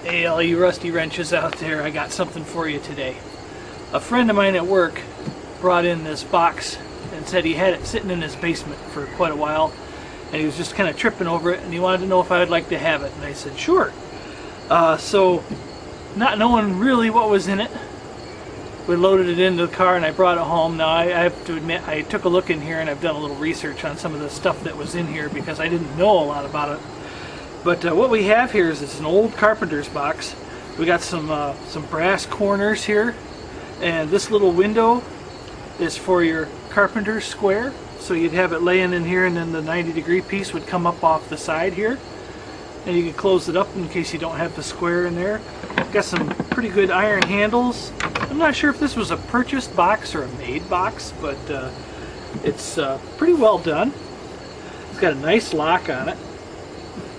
Hey, all you rusty wrenches out there, I got something for you today. A friend of mine at work brought in this box and said he had it sitting in his basement for quite a while, and he was just kind of tripping over it, and he wanted to know if I would like to have it, and I said sure. So not knowing really what was in it, we loaded it into the car and I brought it home. Now I have to admit, I took a look in here and I've done a little research on some of the stuff that was in here because I didn't know a lot about it. But what we have here is it's an old Carpenter's box. We got some brass corners here, and this little window is for your Carpenter square. So you'd have it laying in here, and then the 90-degree piece would come up off the side here, and you can close it up in case you don't have the square in there. Got some pretty good iron handles. I'm not sure if this was a purchased box or a made box, but it's pretty well done. It's got a nice lock on it.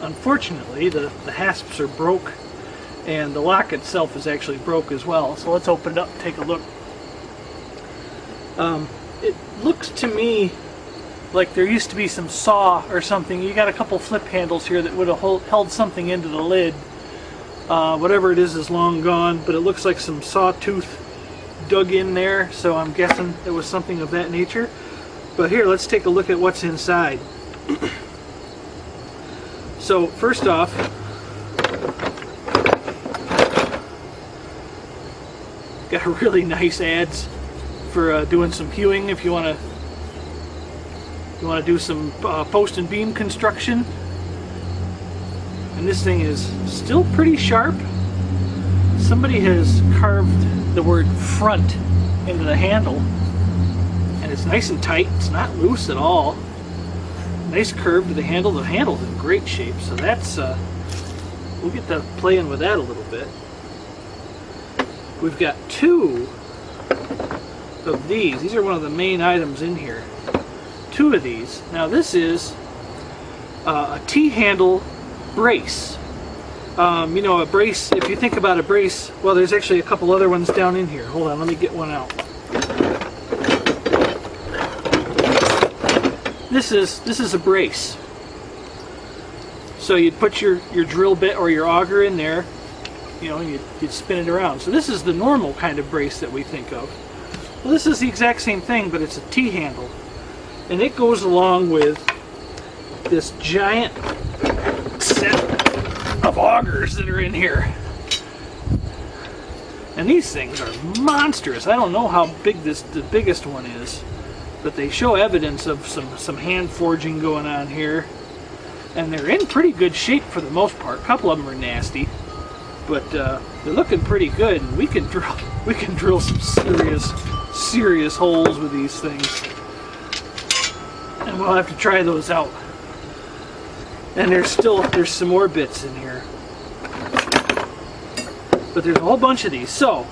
Unfortunately, the hasps are broke, and the lock itself is actually broke as well. So let's open it up and take a look. It looks to me like there used to be some saw or something. You got a couple flip handles here that would have held something into the lid. Whatever it is long gone, but it looks like some sawtooth dug in there, so I'm guessing it was something of that nature. But here, let's take a look at what's inside. So first off, got a really nice ads for doing some hewing if you want to do some post and beam construction. And this thing is still pretty sharp. Somebody has carved the word front into the handle, and it's nice and tight. It's not loose at all. Nice curve to the handle. The handle's in great shape, so that's we'll get to playing with that a little bit. We've got two of these. These are one of the main items in here. Two of these. Now this is a T-handle brace. You know, a brace, if you think about a brace, well, there's actually a couple other ones down in here. Hold on, let me get one out. This is a brace. So you'd put your drill bit or your auger in there, you know, and you'd spin it around. So this is the normal kind of brace that we think of. Well, this is the exact same thing, but it's a T-handle. And it goes along with this giant set of augers that are in here. And these things are monstrous. I don't know how big the biggest one is, but they show evidence of some hand forging going on here. And they're in pretty good shape for the most part. A couple of them are nasty, but they're looking pretty good. And we can drill some serious holes with these things. And we'll have to try those out. And there's some more bits in here. But there's a whole bunch of these. So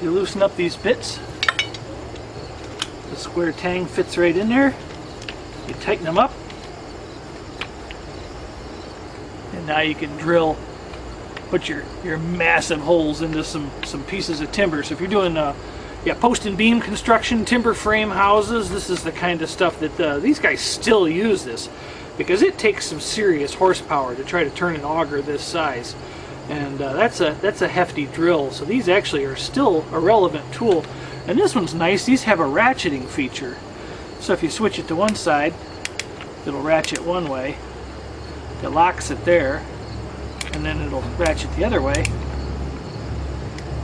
you loosen up these bits. The square tang fits right in there. You tighten them up. And now you can put your massive holes into some pieces of timber. So if you're doing post and beam construction, timber frame houses, this is the kind of stuff that these guys still use this, because it takes some serious horsepower to try to turn an auger this size, and that's a hefty drill. So these actually are still a relevant tool. And this one's nice. These have a ratcheting feature, so if you switch it to one side, it'll ratchet one way, it locks it there, and then it'll ratchet the other way.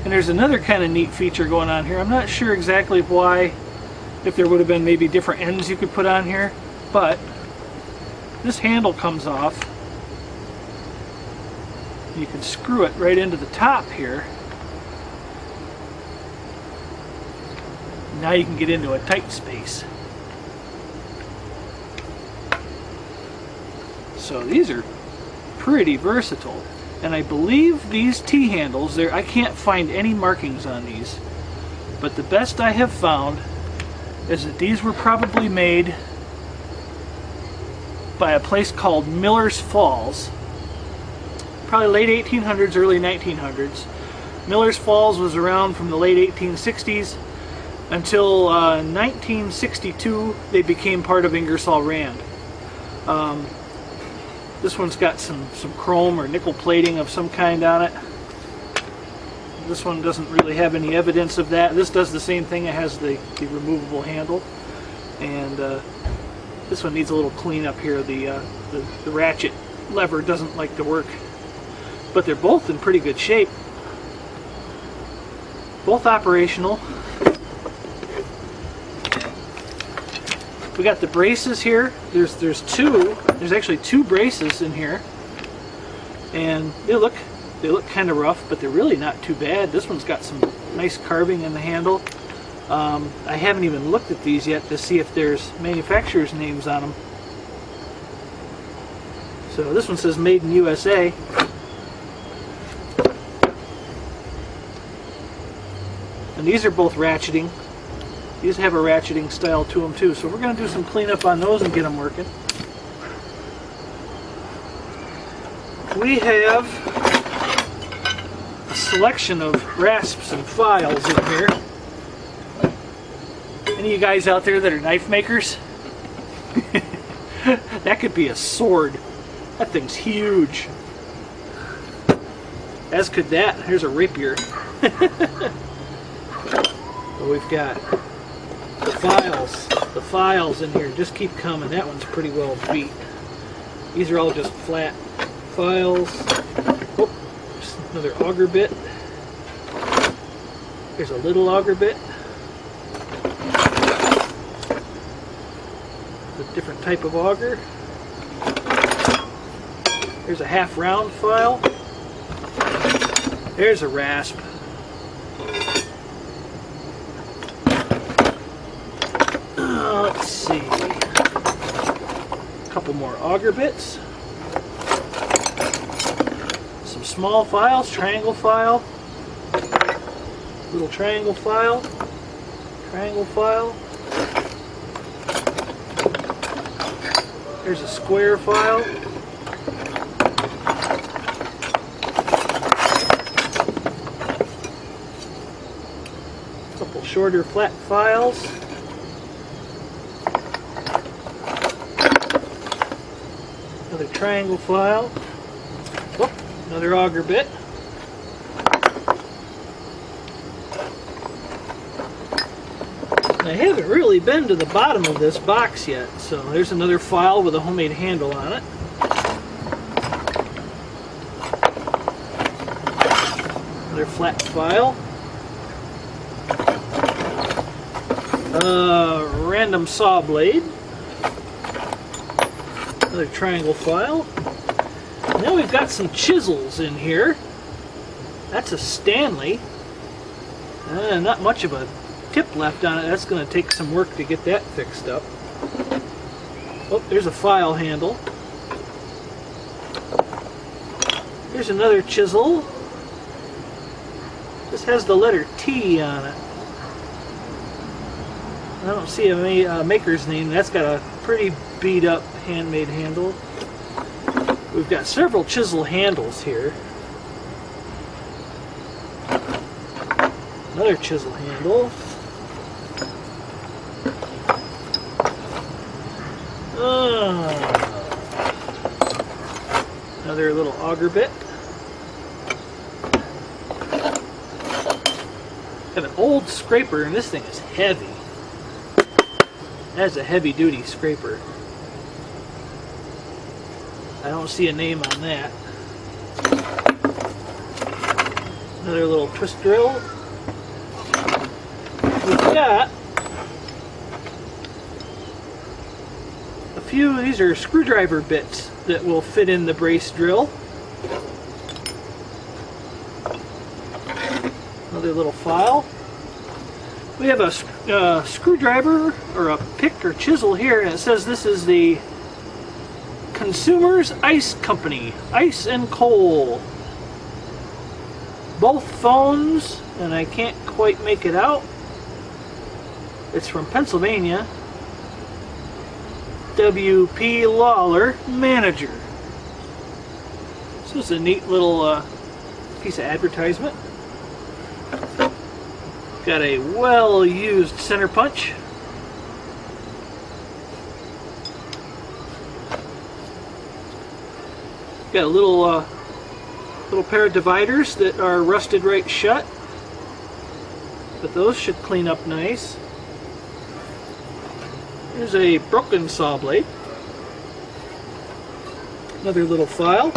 And there's another kind of neat feature going on here. I'm not sure exactly why, if there would have been maybe different ends you could put on here, but this handle comes off. You can screw it right into the top here. Now you can get into a tight space. So these are pretty versatile. And I believe these T-handles, I can't find any markings on these, but the best I have found is that these were probably made by a place called Miller's Falls, probably late 1800s, early 1900s. Miller's Falls was around from the late 1860s until 1962 they became part of Ingersoll Rand. This one's got some chrome or nickel plating of some kind on it. This one doesn't really have any evidence of that. This does the same thing. It has the removable handle. And this one needs a little cleanup here. The ratchet lever doesn't like to work. But they're both in pretty good shape. Both operational. We got the braces here. There's actually two braces in here, and they look kind of rough, but they're really not too bad. This one's got some nice carving in the handle. I haven't even looked at these yet to see if there's manufacturer's names on them. So this one says made in USA. And these are both ratcheting. These have a ratcheting style to them too, so we're going to do some cleanup on those and get them working. We have a selection of rasps and files in here. Any of you guys out there that are knife makers? That could be a sword. That thing's huge. As could that. Here's a rapier. So we've got the files in here. Just keep coming. That one's pretty well beat. These are all just flat files. Oh, just another auger bit. Here's a little auger bit. A different type of auger. Here's a half round file. There's a rasp. Let's see. A couple more auger bits. Some small files, triangle file. Little triangle file. Triangle file. There's a square file. A couple shorter flat files. Another triangle file. Oh, another auger bit. I haven't really been to the bottom of this box yet, so there's another file with a homemade handle on it. Another flat file. Random saw blade. Another triangle file. Now we've got some chisels in here. That's a Stanley. Not much of a tip left on it. That's going to take some work to get that fixed up. Oh, there's a file handle. Here's another chisel. This has the letter T on it. I don't see a maker's name. That's got a pretty beat up handmade handle. We've got several chisel handles here. Another chisel handle. Another little auger bit. I have an old scraper, and this thing is heavy. That's a heavy-duty scraper. I don't see a name on that. Another little twist drill. We've got a few, these are screwdriver bits that will fit in the brace drill. Another little file. We have a screwdriver or a pick or chisel here, and it says this is the Consumers Ice Company, Ice and Coal. both phones, and I can't quite make it out. It's from Pennsylvania. W.P. Lawler, manager. So it's a neat little piece of advertisement. Got a well-used center punch. Got a little pair of dividers that are rusted right shut, but those should clean up nice. Here's a broken saw blade. Another little file.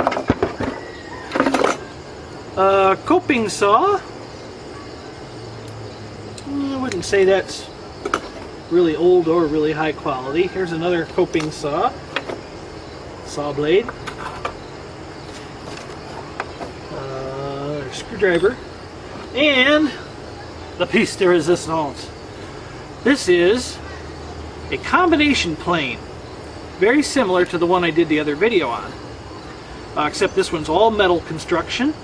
Coping saw. I wouldn't say that's really old or really high quality. Here's another coping saw. Saw blade. Screwdriver. And the piece de resistance. This is a combination plane, very similar to the one I did the other video on, except this one's all metal construction.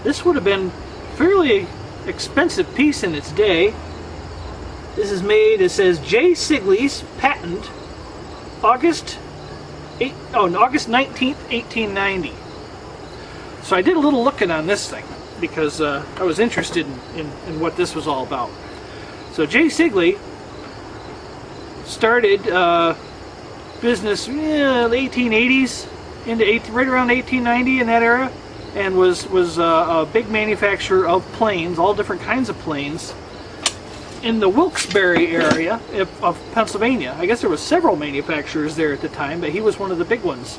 This would have been a fairly expensive piece in its day. This is made, it says J.Seigley's patent, August 19th, 1890. So I did a little looking on this thing because I was interested in what this was all about. So J.Seigley started business in the 1880s into right around 1890 in that era, and was a big manufacturer of planes, all different kinds of planes, in the Wilkes-Barre area of Pennsylvania. I guess there was several manufacturers there at the time, but he was one of the big ones.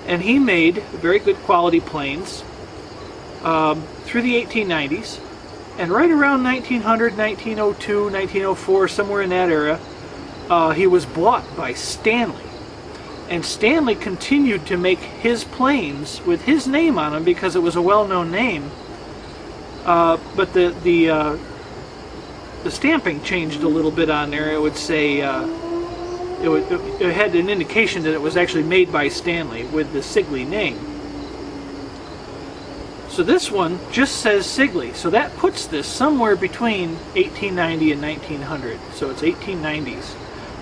And he made very good quality planes through the 1890s, and right around 1900, 1902, 1904, somewhere in that era, he was bought by Stanley, and Stanley continued to make his planes with his name on them because it was a well-known name. But the stamping changed a little bit on there. It would say it had an indication that it was actually made by Stanley with the Siegley name. So this one just says Siegley, so that puts this somewhere between 1890 and 1900. So it's 1890s.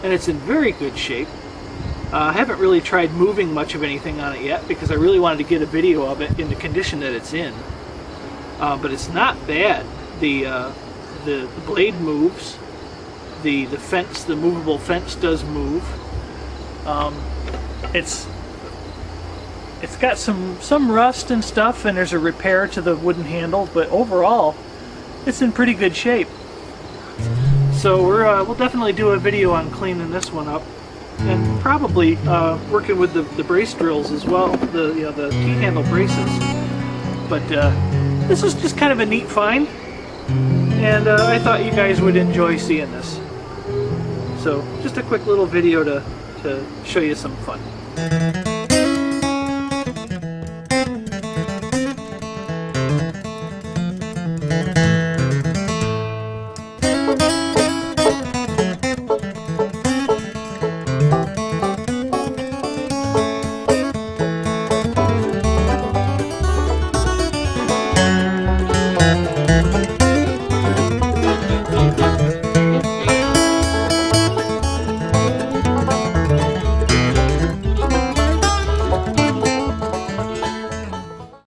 And it's in very good shape. I haven't really tried moving much of anything on it yet because I really wanted to get a video of it in the condition that it's in. But it's not bad. The blade moves. The fence, the movable fence, does move. It's got some rust and stuff, and there's a repair to the wooden handle, but overall, it's in pretty good shape. So we'll definitely do a video on cleaning this one up, and probably working with the brace drills as well, the T-handle braces. But this is just kind of a neat find, and I thought you guys would enjoy seeing this. So just a quick little video to show you some fun.